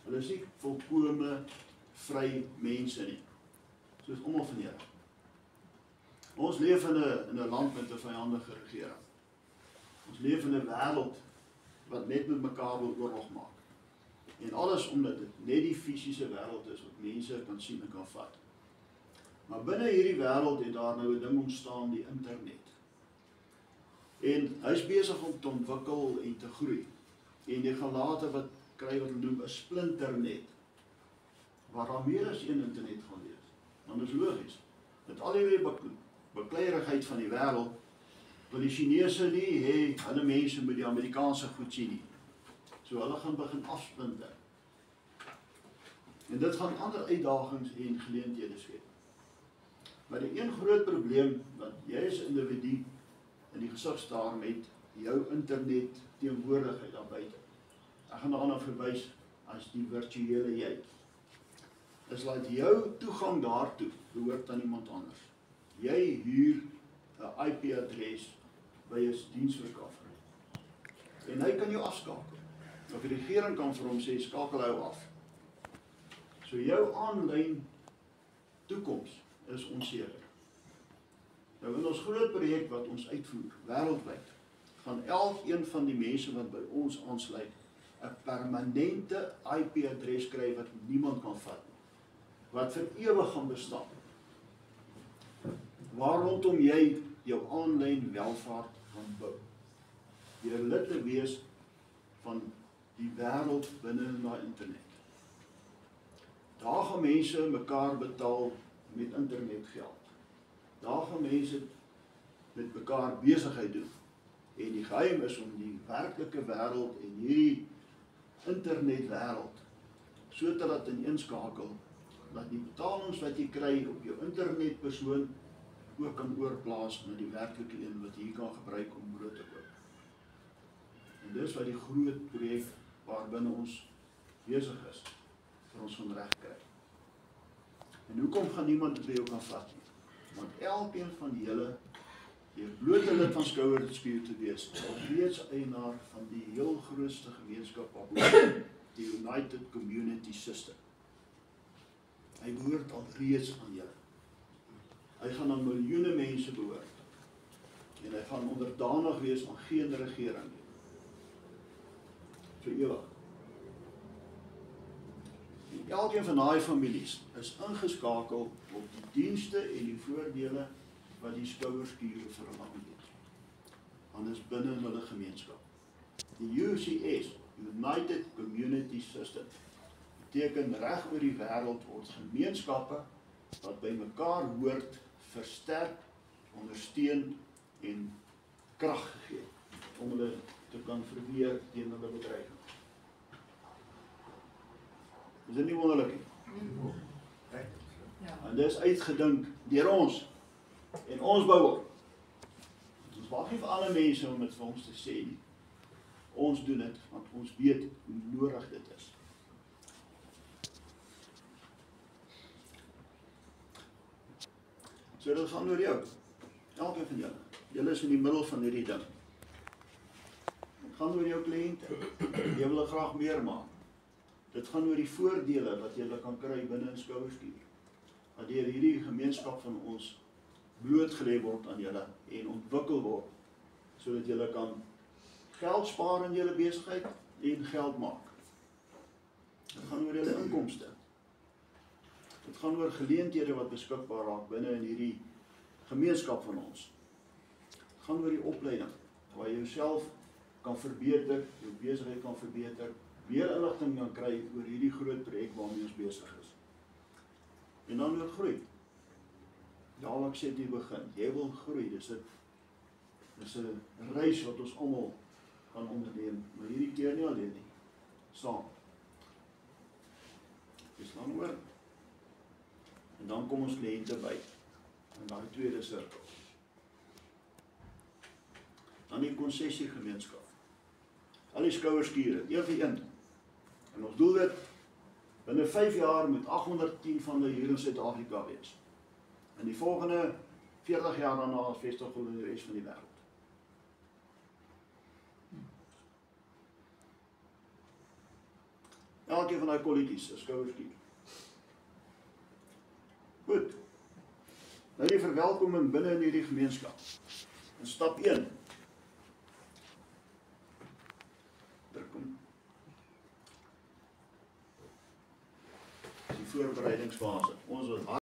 Hulle is nie volkome vry mense nie. Soos almal van julle. Ons leef in 'n land met 'n vyandige regering. Ons leef in 'n wêreld wat net met mekaar wil oorlog maak. En alles omdat dit net die fisiese wêreld is wat mense kan sien en kan vat. Maar binne hierdie wêreld het daar nou 'n ding ontstaan, die internet. En hy's besig om te ontwikkel en te groei. En jy gaan later wat kry wat hulle noem 'n splinternet, waar daar meer as een internet gaan wees. Want dit is logies. Met al die bekleierigheid van die wêreld, wil die Chinese nie hê hulle mense moet die Amerikaanse goed sien nie. So hulle gaan begin afsplinter. En dit gaan ander uitdagings en geleenthede skep. Maar die een groot probleem wat jy as individu in die gesig staar met jou internet teenwoordigheid daar buite. Ek gaan daarna verwys as die virtuele jy. Is dat jou toegang daartoe behoort aan iemand anders. Jy huur 'n IP-adres by 'n diensverskaffer. En hy kan jou afskakel. Of die regering kan vir hom sê, skakel hou af. So jou aanlyn toekoms is onseker. Nou in ons groot projek wat ons uitvoer, wêreldwyd, gaan elkeen van die mense wat by ons aansluit, 'n permanente IP-adres kry wat niemand kan vat nie. Wat vir ewig gaan bestaan. Waar rondom jy jou aanlyn welvaart gaan bou. Jy lid te wees van die wêreld binne in daai internet. Daar gaan mense mekaar betaal met internetgeld. Daar gaan mense met mekaar besigheid doen. En die geheim is om die werklike wêreld en hierdie internetwêreld so te laat ineenskakel dat die betalings wat jy kry op jou internetpersoon ook kan oorplaas na die werklike een wat jy kan gebruik om brood te koop. En dis wat die groot projek waarbinne ons besig is, vir ons gaan reg kry. En hoekom gaan niemand dit by jou kan vat nie? Want elkeen van julle, die blote lid van Skouerskuur te wees, is reeds eienaar van die heel grootste gemeenskap op die United Community System. Hy behoort al reeds aan julle. Hy gaan aan miljoene mense behoort. En hy gaan onderdanig wees aan geen regering nie. Vir ewig. En elkeen van daai families is ingeskakel op die dienste en die voordele wat die Skouerskuur vir hulle aanbied. Anders binne in hulle gemeenskap. Die UCS, United Community System, beteken reg oor die wêreld ons gemeenskappe wat by mekaar hoort, versterk, ondersteun en krag gegee om hulle te kan verweer teen hulle bedreiging. Is dit nie wonderlik nie? En dis uitgedink deur ons en ons bou op. Ons wag nie vir ander mense om dit vir ons te sê nie. Ons doen dit want ons weet hoe nodig dit is. So dit gaan oor jou. Elkeen van julle. Julle is in die middel van hierdie ding. Dit gaan oor jou kliënte. Jy wil graag meer maak. Dit gaan oor die voordele wat julle kan kry binne in Skouerskuur. Dat deur hierdie gemeenskap van ons blootgelê word aan julle en ontwikkel word, sodat julle kan geld spaar in julle besigheid en geld maak. Dit gaan oor julle inkomste. Dit gaan oor geleenthede wat beskikbaar raak binne in hierdie gemeenskap van ons. Dit gaan oor die opleiding, waar jy jouself kan verbeter, jou besigheid kan verbeter, meer inligting kan kry oor hierdie groot projek waarmee ons besig is. En dan oor groei. Daar wat ek sê die begin, jy wil groei, dis 'n reis wat ons almal gaan onderneem, maar hierdie keer nie alleen nie, saam. Dis lang oor. En dan kom ons kliënte by, in daai tweede sirkel. Dan die konsessiegemeenskap. Al die Skouerskure, een vir een. En ons doel dit, binne 5 jaar moet 810 van hulle hier in Suid-Afrika wees. En die volgende 40 jaar daarna vestig hulle in die res van die wêreld. elkeen van daai kolletjies 'n skouerskier. Goed. Nou die verwelkoming binne in hierdie gemeenskap. In stap 1. Druk hom. Die voorbereidingsfase. Ons wil